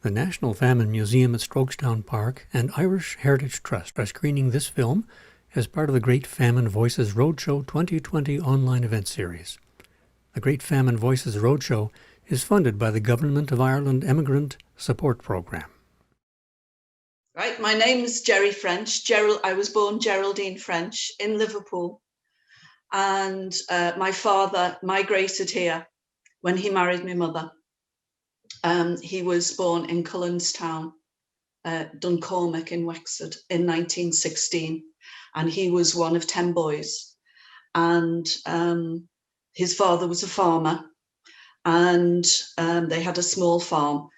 The National Famine Museum at Strokestown Park and Irish Heritage Trust are screening this film as part of the Great Famine Voices Roadshow 2020 online event series. The Great Famine Voices Roadshow is funded by the Government of Ireland Emigrant Support Programme. Right, my name is Gerry Ffrench. I was born Geraldine French in Liverpool, and my father migrated here when he married my mother. He was born in Cullenstown, Duncormac in Wexford in 1916, and he was one of 10 boys. And his father was a farmer, and they had a small farm.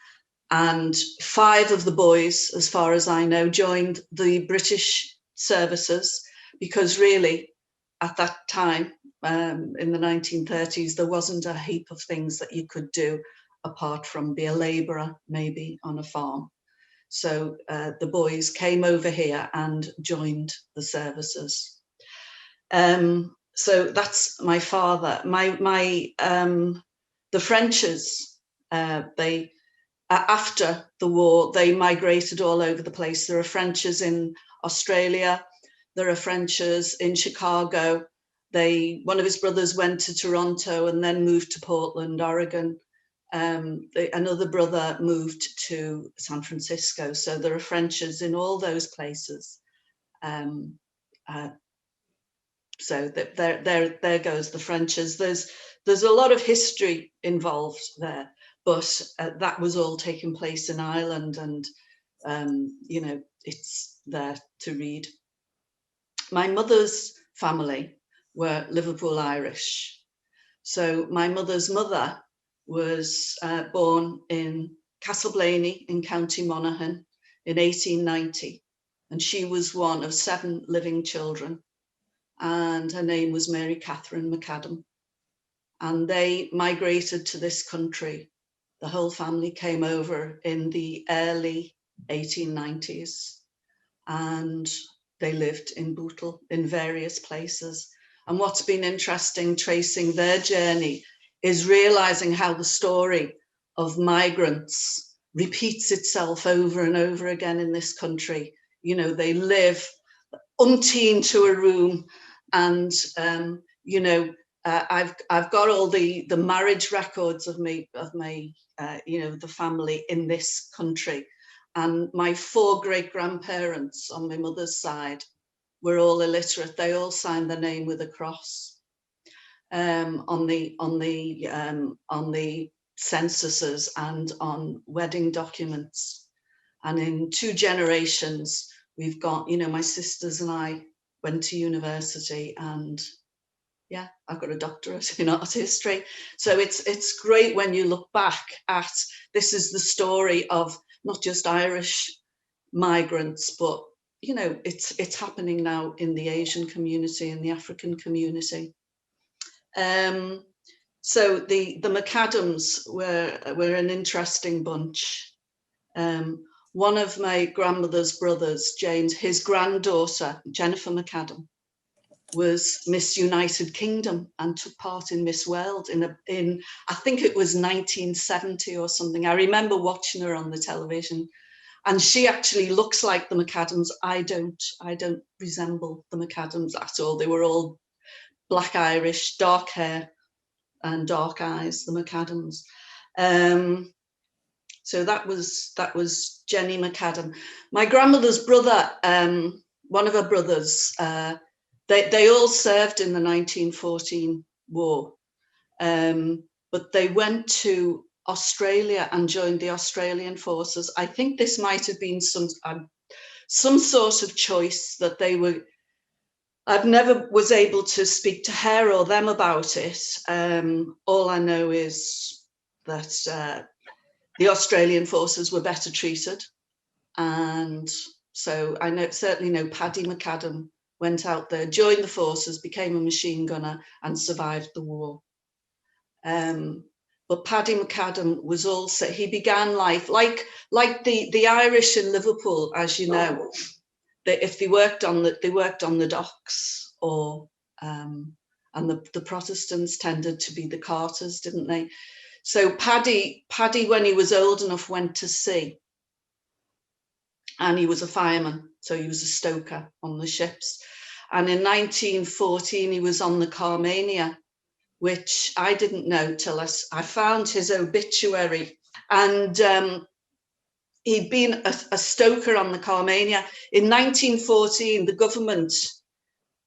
And 5 of the boys, as far as I know, joined the British services, because really, at that time, in the 1930s, there wasn't a heap of things that you could do apart from be a labourer, maybe, on a farm. So the boys came over here and joined the services. So that's my father. The Frenches, after the war, they migrated all over the place. There are Frenches in Australia. There are Frenches in Chicago. One of his brothers went to Toronto and then moved to Portland, Oregon. Another brother moved to San Francisco. So there are Frenches in all those places. So there goes the Frenches. There's a lot of history involved there, but that was all taking place in Ireland, and it's there to read. My mother's family were Liverpool Irish. So my mother's mother was born in Castlblaney in County Monaghan in 1890, and she was one of 7 living children, and her name was Mary McAdam. And they migrated to this country. The whole family came over in the early 1890s, and they lived in Bootle in various places. And what's been interesting tracing their journey is realizing how the story of migrants repeats itself over and over again in this country. You know, they live umpteen to a room, and I've got all the marriage records of the family in this country, and my 4 great-grandparents on my mother's side were all illiterate. They all signed their name with a cross on the censuses and on wedding documents. And in 2 generations, we've got, my sisters and I went to university, and yeah, I've got a doctorate in art history. So it's great when you look back at, this is the story of not just Irish migrants, but it's happening now in the Asian community, in the African community. So the McAdams were an interesting bunch. One of my grandmother's brothers, James, his granddaughter, Jennifer McAdam, was Miss United Kingdom and took part in Miss World in I think it was 1970 or something. I remember watching her on the television, and she actually looks like the McAdams. I don't resemble the McAdams at all. They were all Black Irish, dark hair and dark eyes, the McAdams. So that was Jenny McAdam. My grandmother's brother, one of her brothers, they all served in the 1914 war, but they went to Australia and joined the Australian forces. I think this might have been some sort of choice that they were. I've never was able to speak to her or them about it. All I know is that the Australian forces were better treated, and so I certainly know Paddy McAdam went out there, joined the forces, became a machine gunner, and survived the war. But Paddy McAdam was also, he began life like the Irish in Liverpool, as you know. If they worked on the docks, or and the Protestants tended to be the carters, didn't they? So Paddy, when he was old enough, went to sea, and he was a fireman, so he was a stoker on the ships. And in 1914, he was on the Carmania, which I didn't know till I found his obituary. And he'd been a stoker on the Carmania. In 1914, the government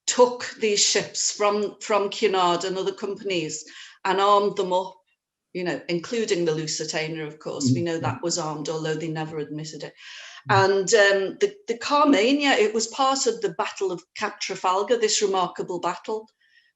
took these ships from Cunard and other companies and armed them up, including the Lusitania, of course. We know that was armed, although they never admitted it. And the Carmania, it was part of the Battle of Cap Trafalgar, this remarkable battle,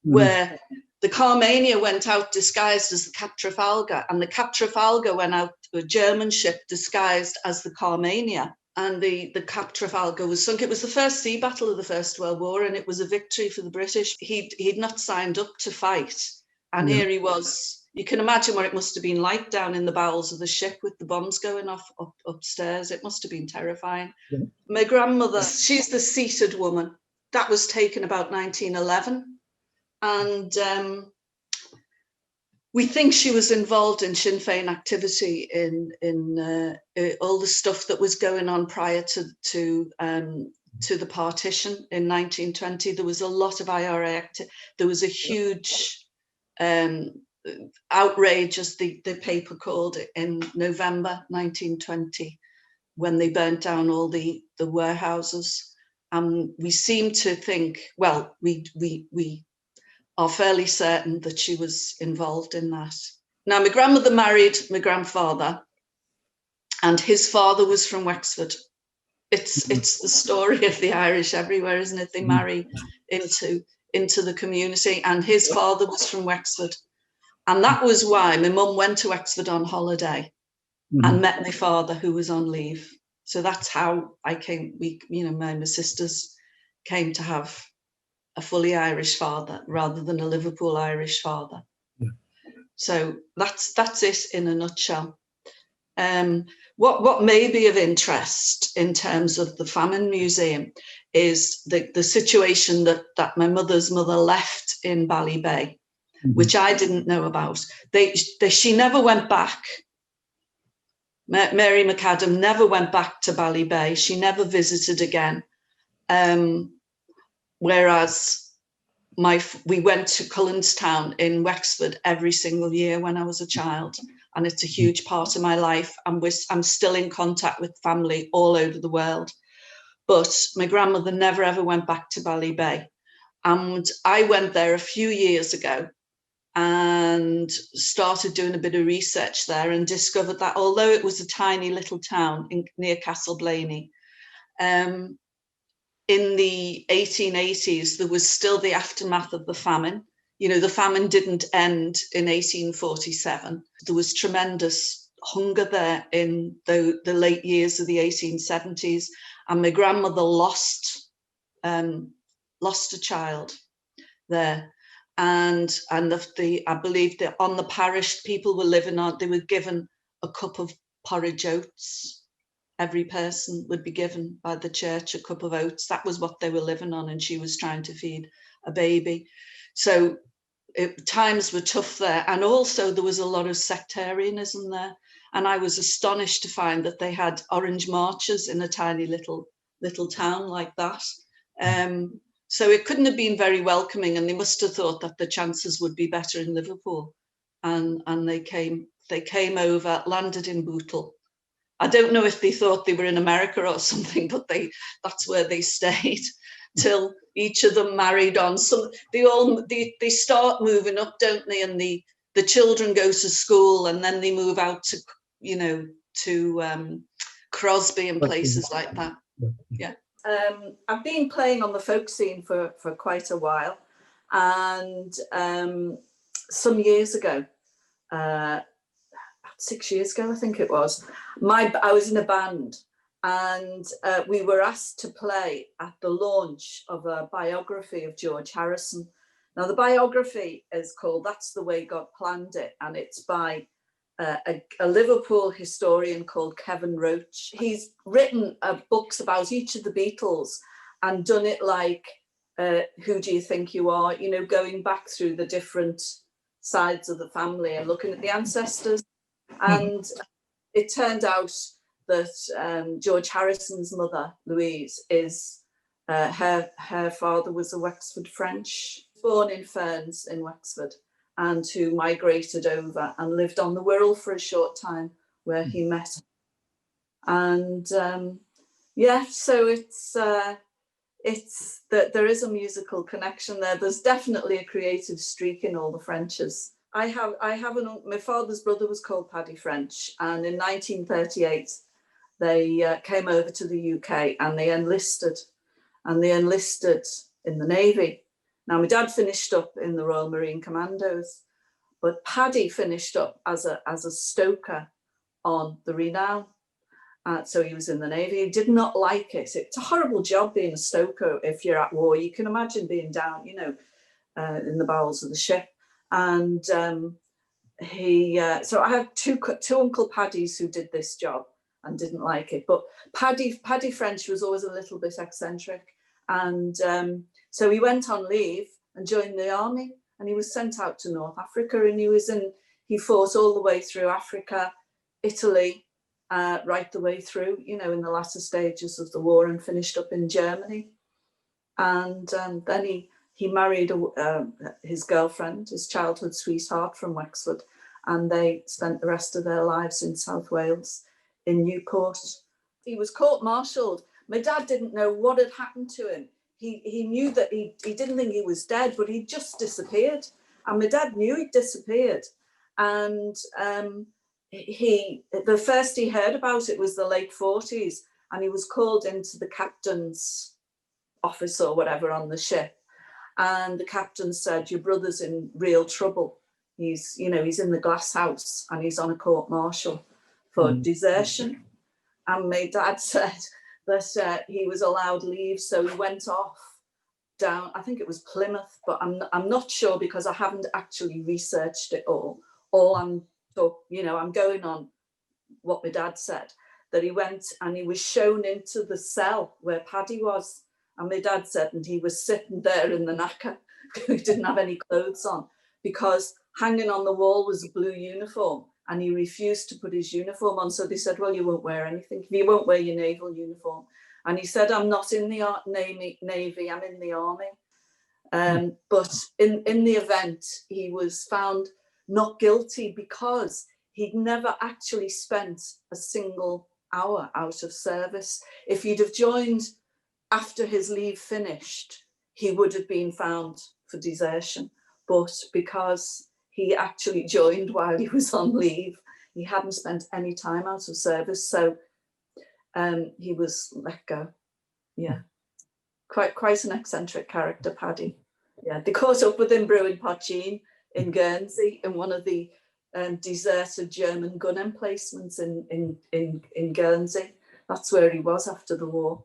where the Carmania went out disguised as the Cap Trafalgar, and the Cap Trafalgar went out to a German ship disguised as the Carmania. And the Cap Trafalgar was sunk. It was the first sea battle of the First World War, and it was a victory for the British. He'd not signed up to fight, and here he was. You can imagine what it must have been like down in the bowels of the ship with the bombs going off upstairs. It must have been terrifying. Yeah. My grandmother, she's the seated woman. That was taken about 1911. And we think she was involved in Sinn Féin activity in all the stuff that was going on prior to the partition in 1920. There was a lot of IRA activity. There was a huge outrage, as the paper called it, in November 1920, when they burnt down all the warehouses. And we seem to think, well, we are fairly certain that she was involved in that. Now, my grandmother married my grandfather, and his father was from Wexford. It's the story of the Irish everywhere, isn't it? They marry into the community, and his father was from Wexford. And that was why my mum went to Wexford on holiday and met my father, who was on leave. So that's how I came, my sisters came to have a fully Irish father rather than a Liverpool Irish father. Yeah. So that's it in a nutshell. What may be of interest in terms of the Famine Museum is the situation that my mother's mother left in Ballybay, which I didn't know about. She never went back. Mary McAdam never went back to Ballybay. She never visited again. Whereas we went to Cullenstown in Wexford every single year when I was a child, and it's a huge part of my life. And I'm still in contact with family all over the world. But my grandmother never ever went back to Ballybay. And I went there a few years ago and started doing a bit of research there, and discovered that although it was a tiny little town near Castlblaney, in the 1880s, there was still the aftermath of the famine. The famine didn't end in 1847. There was tremendous hunger there in the late years of the 1870s, and my grandmother lost a child there. And I believe that on the parish, people were living on, they were given a cup of porridge oats. Every person would be given by the church a cup of oats. That was what they were living on, and she was trying to feed a baby. So times were tough there. And also there was a lot of sectarianism there. And I was astonished to find that they had orange marches in a tiny little town like that. So it couldn't have been very welcoming, and they must have thought that the chances would be better in Liverpool. And they came over, landed in Bootle. I don't know if they thought they were in America or something, but that's where they stayed till each of them married on. So they start moving up, don't they? And the children go to school, and then they move out to Crosby and places like that. Yeah. I've been playing on the folk scene for quite a while, and some years ago, 6 years ago, I think it was, I was in a band, and we were asked to play at the launch of a biography of George Harrison. Now, the biography is called That's the Way God Planned It, and it's by a Liverpool historian called Kevin Roach. He's written books about each of the Beatles and done it like Who Do You Think You Are, going back through the different sides of the family and looking at the ancestors. And it turned out that George Harrison's mother, Louise, is her father was a Wexford French, born in Ferns in Wexford, and who migrated over and lived on the Wirral for a short time, where he met her. And yeah, so it's that there is a musical connection there. There's definitely a creative streak in all the Frenches. I have my father's brother was called Paddy French, and in 1938 they came over to the UK and they enlisted in the Navy. Now, my dad finished up in the Royal Marine Commandos, but Paddy finished up as a stoker on the Renown. So he was in the Navy. He did not like it. It's a horrible job being a stoker if you're at war. You can imagine being down, in the bowels of the ship. And so I had two Uncle Paddys who did this job and didn't like it. But Paddy French was always a little bit eccentric. And so he went on leave and joined the army, and he was sent out to North Africa, and he fought all the way through Africa, Italy, right the way through, in the latter stages of the war, and finished up in Germany. And then he married his girlfriend, his childhood sweetheart from Wexford, and they spent the rest of their lives in South Wales, in Newport. He was court-martialed. My dad didn't know what had happened to him. He knew that he didn't think he was dead, but he just disappeared. And my dad knew he'd disappeared. And the first he heard about it was the late 40s, and he was called into the captain's office or whatever on the ship. And the captain said, "Your brother's in real trouble. He's in the glass house and he's on a court-martial for desertion." And my dad said that he was allowed leave, so he went off down, I think it was Plymouth, but I'm not sure because I haven't actually researched it all. I'm going on what my dad said, that he went and he was shown into the cell where Paddy was. And my dad said, and he was sitting there in the knacker, he didn't have any clothes on, because hanging on the wall was a blue uniform, and he refused to put his uniform on. So they said, "Well, you won't wear anything. You won't wear your naval uniform." And he said, "I'm not in the Navy, I'm in the Army." But in the event, he was found not guilty because he'd never actually spent a single hour out of service. If he'd have joined after his leave finished, he would have been found for desertion. But because he actually joined while he was on leave, he hadn't spent any time out of service, so he was let go. Yeah, quite an eccentric character, Paddy. Yeah, they caught up with him brewing poteen in Guernsey, in one of the deserted German gun emplacements in Guernsey. That's where he was after the war.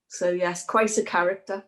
So yes, quite a character.